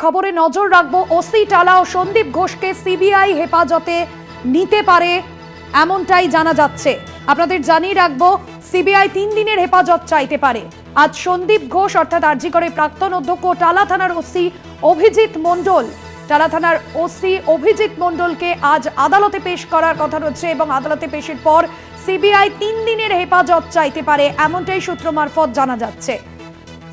খবরে নজর রাখবো। ওসি টালা ও সন্দীপ ঘোষকে সিবিআই হেফাজতে নিতে পারে এমনটাই জানা যাচ্ছে। আপনাদের জানিয়ে রাখবো, সিবিআই 3 দিনের হেফাজত চাইতে পারে। আজ সন্দীপ ঘোষ অর্থাৎ আরজি করে প্রাক্তন অধ্যক্ষ টালা থানার ওসি অভিজিৎ মণ্ডল, টালা থানার ওসি অভিজিৎ মণ্ডলকে আজ আদালতে পেশ করার কথা রয়েছে এবং আদালতে পেশের পর সিবিআই 3 দিনের হেফাজত চাইতে পারে এমনটাই সূত্র মারফত জানা যাচ্ছে।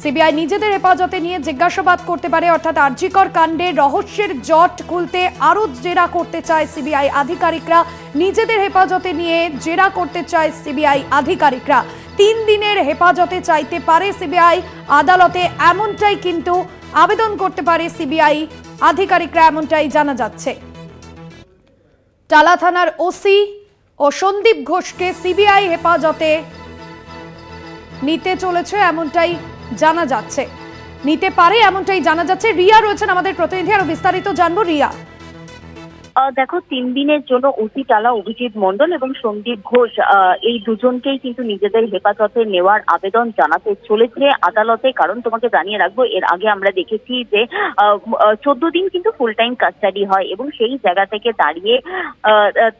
সিবিআই নিজেদের হেফাজতে নিয়ে জিজ্ঞাসাবাদ করতে পারে, অর্থাৎ আরজিকর কাণ্ডে রহস্যের জট খুলতে আরো জেরা করতে চায় সিবিআই আধিকারিকরা। নিজেদের হেফাজতে নিয়ে জেরা করতে চায় সিবিআই আধিকারিকরা। 3 দিনের হেফাজতে চাইতে পারে সিবিআই আদালতে, এমনটাই কিন্তু আবেদন করতে পারে সিবিআই আধিকারিকরা, এমনটাই জানা যাচ্ছে। টালা থানার ওসি ও সন্দীপ ঘোষকে সিবিআই হেফাজতে নিতে চলেছে এমনটাই জানা যাচ্ছে, নিতে পারে এমনটাই জানা যাচ্ছে। রিয়া রয়েছেন আমাদের প্রতিনিধি, আরো বিস্তারিত জানবো। রিয়া, দেখো, 3 দিনের জন্য ওসি টালা অভিজিৎ মণ্ডল এবং সন্দীপ ঘোষ এই দুজনকেই কিন্তু নিজেদের হেফাজতে নেওয়ার আবেদন জানাতে চলেছে আদালতে। কারণ তোমাকে জানিয়ে রাখবো, এর আগে আমরা দেখেছি যে 14 দিন কিন্তু ফুল টাইম কাস্টাডি হয় এবং সেই জায়গা থেকে দাঁড়িয়ে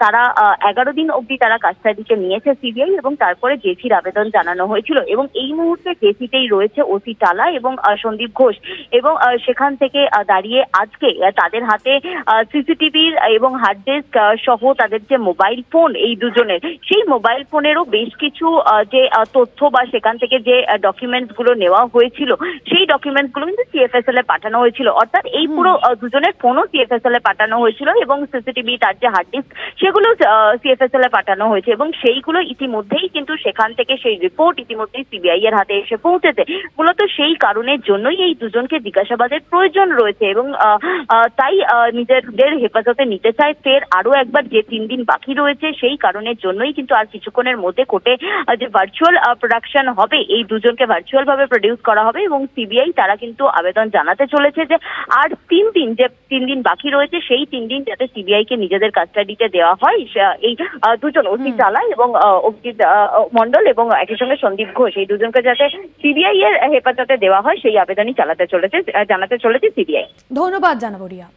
তারা 11 দিন অবধি তারা কাস্টাডিতে নিয়েছে সিবিআই এবং তারপরে জেসির আবেদন জানানো হয়েছিল। এবং এই মুহূর্তে জেসিতেই রয়েছে ওসি টালা এবং সন্দীপ ঘোষ এবং সেখান থেকে দাঁড়িয়ে আজকে তাদের হাতে সিসিটিভির এবং হার্ড ডিস্ক সহ তাদের যে মোবাইল ফোন, এই দুজনের সেই মোবাইল ফোনেরও বেশ কিছু যে তথ্য বা সেখান থেকে যে ডকুমেন্টস গুলো নেওয়া হয়েছিল সেই ডকুমেন্টস গুলো কিন্তু সিএফএসএল এ পাঠানো হয়েছিল। অর্থাৎ এই পুরো দুজনের ফোনও সিএফএসএল এ পাঠানো হয়েছিল এবং সিসিটিভি তার যে হার্ড ডিস্ক সেগুলো সিএফএসএল এ পাঠানো হয়েছে এবং সেইগুলো ইতিমধ্যেই কিন্তু সেখান থেকে সেই রিপোর্ট ইতিমধ্যেই সিবিআই এর হাতে এসে পৌঁছেছে। মূলত সেই কারণের জন্যই এই দুজনকে জিজ্ঞাসাবাদের প্রয়োজন রয়েছে এবং তাই নিজেদের হেফাজতে নিতে চায়। ফের আরো একবার যে 3 দিন বাকি রয়েছে সেই কারণের জন্যই কিন্তু আর কিছুক্ষণের মধ্যে কোর্টে যে ভার্চুয়াল প্রোডাকশন হবে, এই দুজনকে ভার্চুয়াল ভাবে প্রডিউস করা হবে এবং সিবিআই তারা কিন্তু আবেদন জানাতে চলেছে যে আর 3 দিন বাকি রয়েছে, সেই 3 দিন যাতে সিবিআই কে নিজেদের কাস্টাডিতে দেওয়া হয়। এই দুজন ওসি টালা এবং অভিজিৎ মণ্ডল এবং একই সঙ্গে সন্দীপ ঘোষ, এই দুজনকে যাতে সিবিআই এর হেফাজতে দেওয়া হয় সেই আবেদনই জানাতে চলেছে সিবিআই। ধন্যবাদ জানাবো রিয়া।